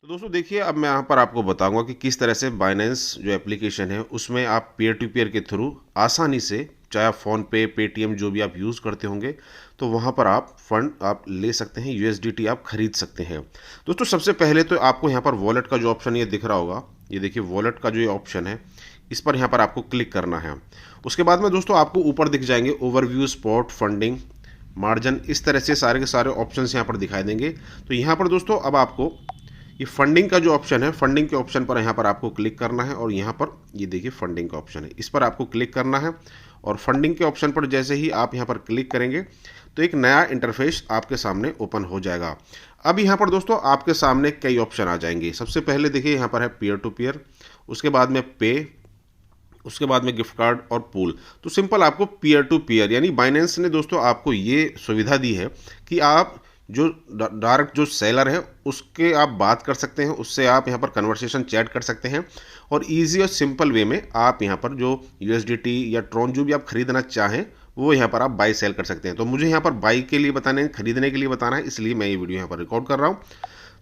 तो दोस्तों देखिए, अब मैं यहाँ पर आपको बताऊंगा कि किस तरह से बाइनेंस जो एप्लीकेशन है उसमें आप पीयर टू पीयर के थ्रू आसानी से, चाहे आप फ़ोनपे, पेटीएम जो भी आप यूज़ करते होंगे, तो वहाँ पर आप फंड आप ले सकते हैं, यूएसडीटी आप खरीद सकते हैं। दोस्तों सबसे पहले तो आपको यहाँ पर वॉलेट का जो ऑप्शन ये दिख रहा होगा, ये देखिए वॉलेट का जो ये ऑप्शन है, इस पर यहाँ पर आपको क्लिक करना है। उसके बाद में दोस्तों आपको ऊपर दिख जाएंगे ओवरव्यू, स्पॉट, फंडिंग, मार्जिन, इस तरह से सारे के सारे ऑप्शन यहाँ पर दिखाई देंगे। तो यहाँ पर दोस्तों अब आपको ये फंडिंग का जो ऑप्शन है, फंडिंग के ऑप्शन पर यहाँ पर आपको क्लिक करना है और यहाँ पर ये देखिए फंडिंग का ऑप्शन है, इस पर आपको क्लिक करना है। और फंडिंग के ऑप्शन पर जैसे ही आप यहाँ पर क्लिक करेंगे तो एक नया इंटरफेस आपके सामने ओपन हो जाएगा। अब यहाँ पर दोस्तों आपके सामने कई ऑप्शन आ जाएंगे। सबसे पहले देखिए यहाँ पर है पीयर टू पीयर, उसके बाद में पे, उसके बाद में गिफ्ट कार्ड और पूल। तो सिंपल आपको पीयर टू पीयर यानी बाइनेंस ने दोस्तों आपको ये सुविधा दी है कि आप जो डायरेक्ट जो सेलर है उसके आप बात कर सकते हैं, उससे आप यहाँ पर कन्वर्सेशन चैट कर सकते हैं और इजी और सिंपल वे में आप यहाँ पर जो यूएसडीटी या ट्रॉन जो भी आप खरीदना चाहें वो यहाँ पर आप बाई सेल कर सकते हैं। तो मुझे यहाँ पर बाई के लिए बताना है, खरीदने के लिए बताना है, इसलिए मैं ये वीडियो यहाँ पर रिकॉर्ड कर रहा हूँ।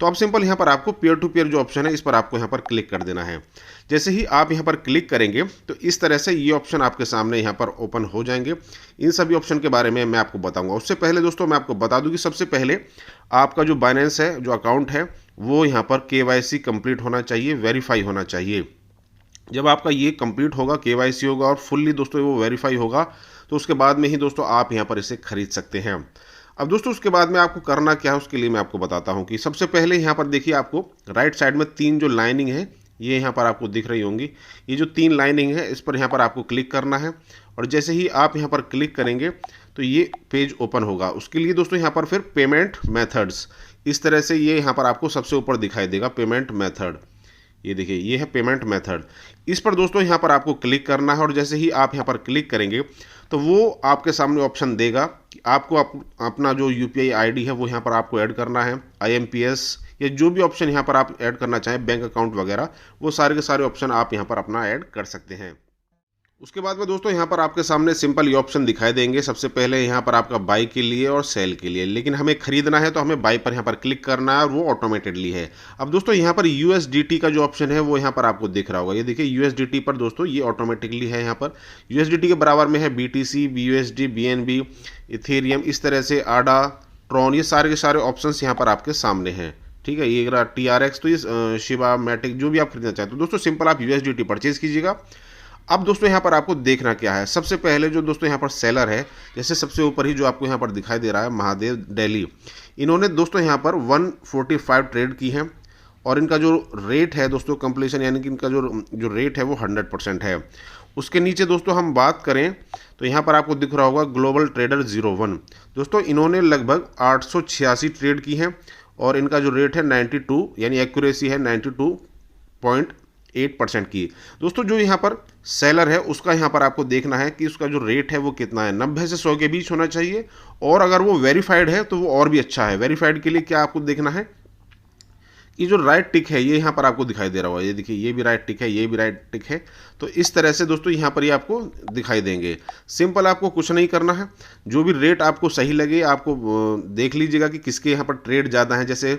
तो अब सिंपल यहाँ पर आपको पीयर टू पीयर जो ऑप्शन है इस पर आपको यहाँ पर क्लिक कर देना है। जैसे ही आप यहाँ पर क्लिक करेंगे तो इस तरह से ये ऑप्शन आपके सामने यहाँ पर ओपन हो जाएंगे। इन सभी ऑप्शन के बारे में मैं आपको बताऊंगा। उससे पहले दोस्तों मैं आपको बता दूं कि सबसे पहले आपका जो बाइनेंस है, जो अकाउंट है, वो यहाँ पर केवाईसी कंप्लीट होना चाहिए, वेरीफाई होना चाहिए। जब आपका ये कंप्लीट होगा, केवाईसी होगा और फुल्ली दोस्तों वो वेरीफाई होगा, तो उसके बाद में ही दोस्तों आप यहाँ पर इसे खरीद सकते हैं। अब दोस्तों उसके बाद में आपको करना क्या है उसके लिए मैं आपको बताता हूँ कि सबसे पहले यहाँ पर देखिए आपको राइट साइड में तीन जो लाइनिंग है ये यहाँ पर आपको दिख रही होंगी। ये जो तीन लाइनिंग है इस पर यहाँ पर आपको क्लिक करना है और जैसे ही आप यहाँ पर क्लिक करेंगे तो ये पेज ओपन होगा। उसके लिए दोस्तों यहाँ पर फिर पेमेंट मेथड्स, इस तरह से ये यहाँ पर आपको सबसे ऊपर दिखाई देगा पेमेंट मेथड। ये देखिए ये है पेमेंट मेथड, इस पर दोस्तों यहाँ पर आपको क्लिक करना है और जैसे ही आप यहाँ पर क्लिक करेंगे तो वो आपके सामने ऑप्शन देगा कि आपको अपना जो यूपीआई आईडी है वो यहाँ पर आपको ऐड करना है, आईएमपीएस या जो भी ऑप्शन यहाँ पर आप ऐड करना चाहें, बैंक अकाउंट वगैरह, वो सारे के सारे ऑप्शन आप यहाँ पर अपना ऐड कर सकते हैं। उसके बाद में दोस्तों यहाँ पर आपके सामने सिंपल ये ऑप्शन दिखाई देंगे। सबसे पहले यहाँ पर आपका बाई के लिए और सेल के लिए, लेकिन हमें खरीदना है तो हमें बाई पर यहाँ पर क्लिक करना है और वो ऑटोमेटेडली है। अब दोस्तों यहाँ पर यूएसडीटी का जो ऑप्शन है वो यहाँ पर आपको दिख रहा होगा। ये देखिए यूएसडीटी पर दोस्तों ये ऑटोमेटिकली है। यहाँ पर यूएसडीटी के बराबर में है बीटीसी, बीयूएसडी, बीएनबी, इथेरियम, इस तरह से आडा, ट्रॉन, ये सारे के सारे ऑप्शन यहाँ पर आपके सामने हैं। ठीक है, ये TRX, तो ये शिबा, मैटिक, जो भी आप खरीदना चाहते हो दोस्तों सिंपल आप यूएसडीटी परचेज कीजिएगा। अब दोस्तों यहाँ पर आपको देखना क्या है, सबसे पहले जो दोस्तों यहाँ पर सेलर है, जैसे सबसे ऊपर ही जो आपको यहाँ पर दिखाई दे रहा है महादेव दिल्ली, इन्होंने दोस्तों यहाँ पर 145 ट्रेड की है और इनका जो रेट है दोस्तों कंप्लीशन, यानी कि इनका जो रेट है वो 100% है। उसके नीचे दोस्तों हम बात करें तो यहाँ पर आपको दिख रहा होगा ग्लोबल ट्रेडर 01, दोस्तों इन्होंने लगभग 886 ट्रेड की है और इनका जो रेट है 92, यानी एक्यूरेसी है 92.8% की। दोस्तों जो यहाँ पर सेलर है उसका यहाँ पर आपको देखना है कि उसका जो रेट है वो कितना है, 90 से 100 के बीच होना चाहिए और अगर वो वेरीफाइड है तो वो और भी अच्छा है। वेरीफाइड के लिए क्या आपको देखना है कि जो राइट टिक है ये यहाँ पर आपको दिखाई दे रहा होगा, ये देखिए ये भी राइट टिक है, ये भी राइट टिक है। तो इस तरह से दोस्तों यहाँ पर ये आपको दिखाई देंगे। सिंपल आपको कुछ नहीं करना है, जो भी रेट आपको सही लगे आपको देख लीजिएगा कि किसके यहाँ पर ट्रेड ज़्यादा है। जैसे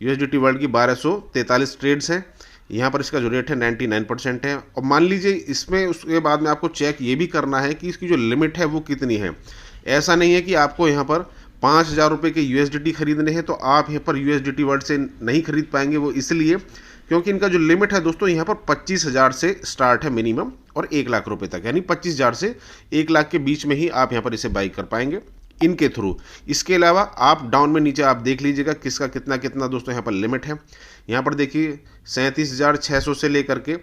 यूएसडीटी वर्ल्ड की 1243 ट्रेड्स हैं, यहाँ पर इसका जो रेट है 99% है। और मान लीजिए इसमें उसके बाद में आपको चेक ये भी करना है कि इसकी जो लिमिट है वो कितनी है। ऐसा नहीं है कि आपको यहाँ पर 5,000 रुपये के यूएसडीटी खरीदने हैं तो आप यहाँ पर यूएसडीटी वर्ल्ड से नहीं खरीद पाएंगे। वो इसलिए क्योंकि इनका जो लिमिट है दोस्तों यहाँ पर 25,000 से स्टार्ट है मिनिमम और 1 लाख रुपए तक, यानी 25,000 से 1 लाख के बीच में ही आप यहाँ पर इसे बाई कर पाएंगे इनके थ्रू। इसके अलावा आप डाउन में नीचे आप देख लीजिएगा किसका कितना कितना दोस्तों यहाँ पर लिमिट है। यहाँ पर देखिए 37,600 से लेकर के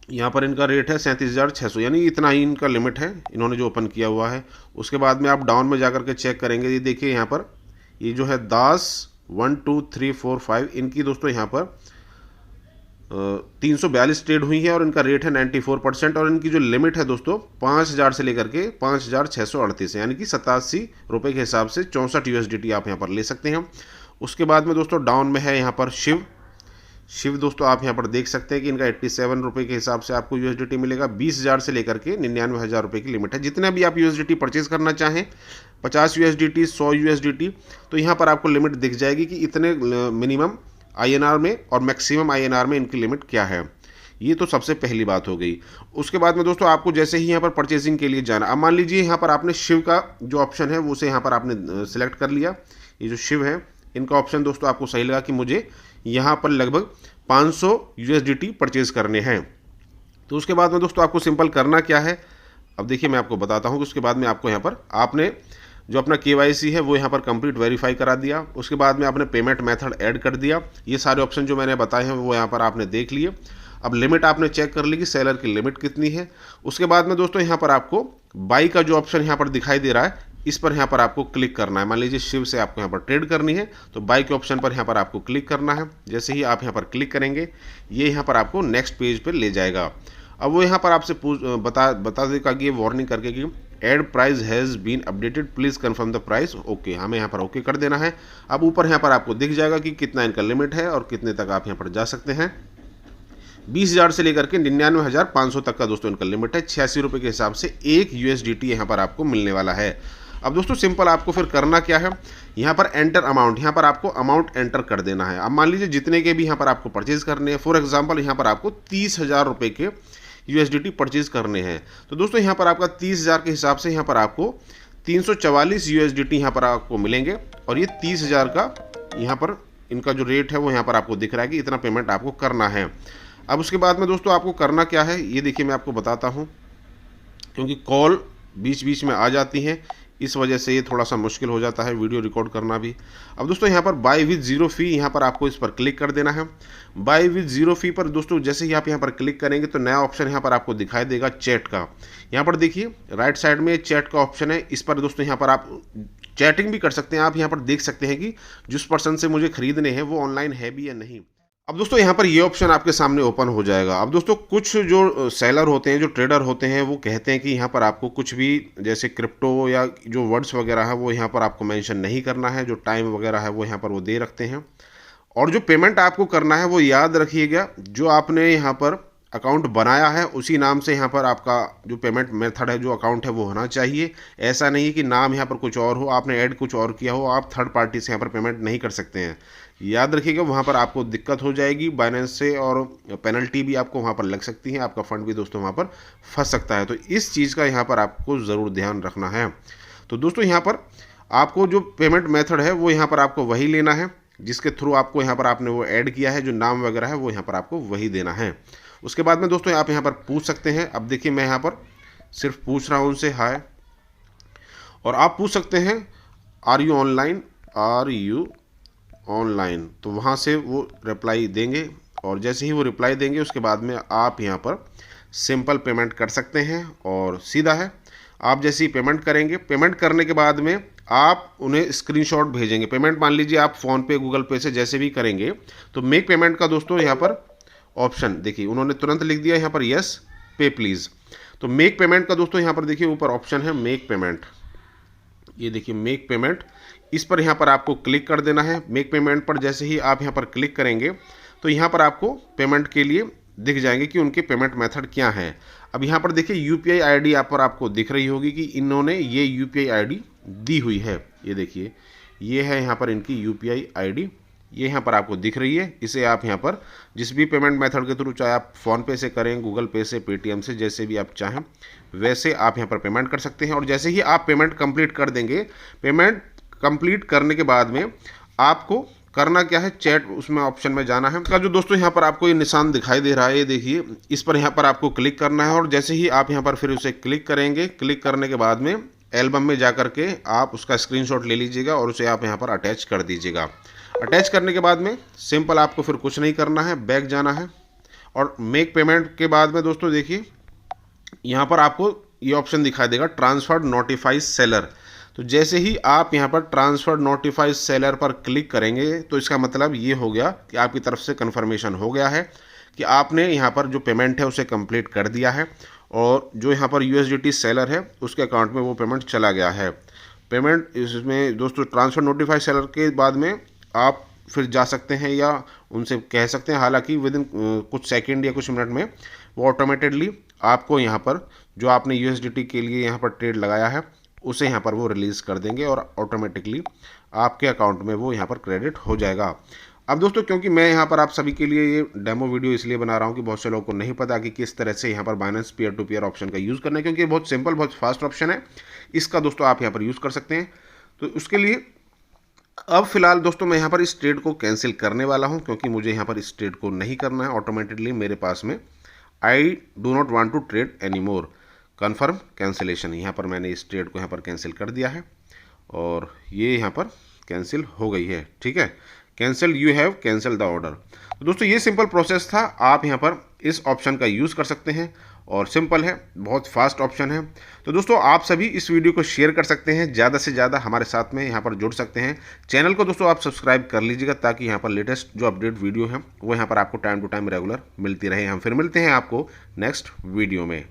यहाँ पर इनका रेट है 37,600, यानी इतना ही इनका लिमिट है इन्होंने जो ओपन किया हुआ है। उसके बाद में आप डाउन में जाकर के चेक करेंगे, ये देखिए यहाँ पर ये जो है दास 1 2 3 4 5, इनकी दोस्तों यहाँ पर 342 ट्रेड हुई है और इनका रेट है 94% और इनकी जो लिमिट है दोस्तों 5,000 से लेकर के 5,638 है, यानी कि 87 रुपये के हिसाब से 64 यूएसडीटी आप यहाँ पर ले सकते हैं। उसके बाद में दोस्तों डाउन में है यहाँ पर शिव दोस्तों आप यहाँ पर देख सकते हैं कि इनका 87 रुपये के हिसाब से आपको यूएसडीटी मिलेगा। 20,000 से लेकर के 99,000 रुपये की लिमिट है। जितना भी आप यूएसडीटी परचेज करना चाहें, 50 यूएसडीटी, 100 यूएसडीटी, तो यहाँ पर आपको लिमिट दिख जाएगी कि इतने मिनिमम INR में और मैक्सिमम INR में इनकी लिमिट क्या है। ये तो सबसे पहली बात हो गई। उसके बाद में दोस्तों आपको जैसे ही यहाँ पर परचेजिंग के लिए जाना, अब मान लीजिए यहाँ पर आपने शिव का जो ऑप्शन है वो उसे यहाँ पर आपने सिलेक्ट कर लिया। ये जो शिव है इनका ऑप्शन दोस्तों आपको सही लगा कि मुझे यहाँ पर लगभग 500 USDT परचेज करने हैं। तो उसके बाद में दोस्तों आपको सिंपल करना क्या है, अब देखिए मैं आपको बताता हूँ कि उसके बाद में आपको यहाँ पर आपने जो अपना KYC है वो यहाँ पर कंप्लीट वेरीफाई करा दिया। उसके बाद में आपने पेमेंट मेथड ऐड कर दिया। ये सारे ऑप्शन जो मैंने बताए हैं वो यहाँ पर आपने देख लिए। अब लिमिट आपने चेक कर ली कि सेलर की लिमिट कितनी है। उसके बाद में दोस्तों यहाँ पर आपको बाई का जो ऑप्शन यहाँ पर दिखाई दे रहा है इस पर यहाँ पर आपको क्लिक करना है। मान लीजिए शिव से आपको यहाँ पर ट्रेड करनी है तो बाई के ऑप्शन पर यहाँ पर आपको क्लिक करना है। जैसे ही आप यहाँ पर क्लिक करेंगे ये यहाँ पर आपको नेक्स्ट पेज पर ले जाएगा। अब वो यहाँ पर आपसे बता देगा कि ये वार्निंग करके कि ad price has been updated, please confirm the price. Okay, हमें यहाँ पर ओके कर देना है। अब ऊपर यहाँ पर आपको दिख जाएगा कि कितना इनका लिमिट है और कितने तक आप यहाँ पर जा सकते हैं। 20,000 से लेकर के 99,500 तक का दोस्तों इनका लिमिट है। 86 रुपये के हिसाब से 1 USDT यहाँ पर आपको मिलने वाला है। अब दोस्तों सिंपल आपको फिर करना क्या है, यहाँ पर एंटर अमाउंट, यहाँ पर आपको अमाउंट एंटर कर देना है। अब मान लीजिए जितने के भी यहाँ पर आपको परचेज करने हैं, फॉर एग्जांपल यहाँ पर आपको 30,000 रुपये के USDT परचेज करने हैं तो दोस्तों यहाँ पर आपका 30,000 के हिसाब से यहाँ पर आपको 344 USDT यहाँ पर आपको मिलेंगे। और ये 30,000 का यहाँ पर इनका जो रेट है वो यहाँ पर आपको दिख रहा है कि इतना पेमेंट आपको करना है। अब उसके बाद में दोस्तों आपको करना क्या है ये देखिए मैं आपको बताता हूँ, क्योंकि कॉल बीच बीच में आ जाती हैं इस वजह से ये थोड़ा सा मुश्किल हो जाता है वीडियो रिकॉर्ड करना भी। अब दोस्तों यहाँ पर बाय विद ज़ीरो फ़ी, यहाँ पर आपको इस पर क्लिक कर देना है। बाय विद ज़ीरो फ़ी पर दोस्तों जैसे ही आप यहाँ पर क्लिक करेंगे तो नया ऑप्शन यहाँ पर आपको दिखाई देगा चैट का। यहाँ पर देखिए राइट साइड में चैट का ऑप्शन है, इस पर दोस्तों यहाँ पर आप चैटिंग भी कर सकते हैं। आप यहाँ पर देख सकते हैं कि जिस पर्सन से मुझे खरीदने हैं वो ऑनलाइन है भी या नहीं। अब दोस्तों यहाँ पर ये ऑप्शन आपके सामने ओपन हो जाएगा। अब दोस्तों कुछ जो सेलर होते हैं, जो ट्रेडर होते हैं, वो कहते हैं कि यहाँ पर आपको कुछ भी जैसे क्रिप्टो या जो वर्ड्स वगैरह है वो यहाँ पर आपको मेंशन नहीं करना है। जो टाइम वगैरह है वो यहाँ पर वो दे रखते हैं। और जो पेमेंट आपको करना है वो याद रखिएगा, जो आपने यहाँ पर अकाउंट बनाया है उसी नाम से यहाँ पर आपका जो पेमेंट मेथड है, जो अकाउंट है वो होना चाहिए। ऐसा नहीं है कि नाम यहाँ पर कुछ और हो, आपने ऐड कुछ और किया हो, आप थर्ड पार्टी से यहाँ पर पेमेंट नहीं कर सकते हैं। याद रखिएगा, वहाँ पर आपको दिक्कत हो जाएगी बाइनेंस से और पेनल्टी भी आपको वहाँ पर लग सकती है, आपका फंड भी दोस्तों वहाँ पर फंस सकता है। तो इस चीज़ का यहाँ पर आपको ज़रूर ध्यान रखना है। तो दोस्तों यहाँ पर आपको जो पेमेंट मेथड है वो यहाँ पर आपको वही लेना है जिसके थ्रू आपको यहाँ पर आपने वो ऐड किया है, जो नाम वगैरह है वो यहाँ पर आपको वही देना है। उसके बाद में दोस्तों आप यहाँ पर पूछ सकते हैं। अब देखिए मैं यहाँ पर सिर्फ पूछ रहा हूँ उनसे हाय, और आप पूछ सकते हैं are you online, are you online, तो वहाँ से वो रिप्लाई देंगे। और जैसे ही वो रिप्लाई देंगे उसके बाद में आप यहाँ पर सिंपल पेमेंट कर सकते हैं। और सीधा है, आप जैसे ही पेमेंट करेंगे, पेमेंट करने के बाद में आप उन्हें स्क्रीनशॉट भेजेंगे। पेमेंट मान लीजिए आप फ़ोनपे, गूगल पे से जैसे भी करेंगे तो मेक पेमेंट का दोस्तों यहाँ पर ऑप्शन देखिए उन्होंने तुरंत लिख दिया यहाँ पर यस पे प्लीज़। तो मेक पेमेंट का दोस्तों यहाँ पर देखिए ऊपर ऑप्शन है मेक पेमेंट, ये देखिए मेक पेमेंट, इस पर यहाँ पर आपको क्लिक कर देना है। मेक पेमेंट पर जैसे ही आप यहाँ पर क्लिक करेंगे तो यहाँ पर आपको पेमेंट के लिए दिख जाएंगे कि उनके पेमेंट मेथड क्या है। अब यहाँ पर देखिए UPI ID यहाँ पर आपको दिख रही होगी कि इन्होंने ये UPI ID दी हुई है। ये देखिए ये है यहाँ पर इनकी UPI ID, ये यहाँ पर आपको दिख रही है। इसे आप यहाँ पर जिस भी पेमेंट मेथड के थ्रू, चाहे आप फ़ोनपे से करें, गूगल पे से, पेटीएम से, जैसे भी आप चाहें वैसे आप यहाँ पर पेमेंट कर सकते हैं। और जैसे ही आप पेमेंट कंप्लीट कर देंगे, पेमेंट कंप्लीट करने के बाद में आपको करना क्या है, चैट उसमें ऑप्शन में जाना है। का जो दोस्तों यहाँ पर आपको ये निशान दिखाई दे रहा है, ये देखिए इस पर यहाँ पर आपको क्लिक करना है। और जैसे ही आप यहाँ पर फिर उसे क्लिक करेंगे, क्लिक करने के बाद में एल्बम में जा कर के आप उसका स्क्रीनशॉट ले लीजिएगा और उसे आप यहाँ पर अटैच कर दीजिएगा। अटैच करने के बाद में सिंपल आपको फिर कुछ नहीं करना है, बैक जाना है। और मेक पेमेंट के बाद में दोस्तों देखिए यहाँ पर आपको ये ऑप्शन दिखाई देगा ट्रांसफर नोटिफाइज सेलर। तो जैसे ही आप यहाँ पर ट्रांसफर नोटिफाइज सेलर पर क्लिक करेंगे तो इसका मतलब ये हो गया कि आपकी तरफ से कन्फर्मेशन हो गया है कि आपने यहाँ पर जो पेमेंट है उसे कंप्लीट कर दिया है और जो यहाँ पर USDT सेलर है उसके अकाउंट में वो पेमेंट चला गया है। पेमेंट इसमें दोस्तों ट्रांसफ़र नोटिफाई सेलर के बाद में आप फिर जा सकते हैं या उनसे कह सकते हैं, हालांकि विद इन कुछ सेकंड या कुछ मिनट में वो ऑटोमेटेडली आपको यहाँ पर जो आपने USDT के लिए यहाँ पर ट्रेड लगाया है उसे यहाँ पर वो रिलीज़ कर देंगे और ऑटोमेटिकली आपके अकाउंट में वो यहाँ पर क्रेडिट हो जाएगा। अब दोस्तों क्योंकि मैं यहाँ पर आप सभी के लिए ये डेमो वीडियो इसलिए बना रहा हूँ कि बहुत से लोगों को नहीं पता कि किस तरह से यहाँ पर Binance peer to peer option का यूज़ करना है, क्योंकि ये बहुत सिंपल बहुत फास्ट ऑप्शन है। इसका दोस्तों आप यहाँ पर यूज़ कर सकते हैं। तो उसके लिए अब फिलहाल दोस्तों मैं यहाँ पर इस ट्रेड को कैंसिल करने वाला हूँ, क्योंकि मुझे यहाँ पर इस ट्रेड को नहीं करना है ऑटोमेटिकली मेरे पास में। I do not want to trade any more, confirm cancellation. यहाँ पर मैंने इस ट्रेड को यहाँ पर कैंसिल कर दिया है और ये यहाँ पर कैंसिल हो गई है। ठीक है, cancel, you have cancel the order. तो दोस्तों ये सिंपल प्रोसेस था। आप यहाँ पर इस ऑप्शन का यूज़ कर सकते हैं और सिंपल है, बहुत फास्ट ऑप्शन है। तो दोस्तों आप सभी इस वीडियो को शेयर कर सकते हैं, ज़्यादा से ज़्यादा हमारे साथ में यहाँ पर जुड़ सकते हैं। चैनल को दोस्तों आप सब्सक्राइब कर लीजिएगा ताकि यहाँ पर लेटेस्ट जो अपडेट वीडियो है वो यहाँ पर आपको टाइम टू टाइम रेगुलर मिलती रहे। हम फिर मिलते हैं आपको नेक्स्ट वीडियो में।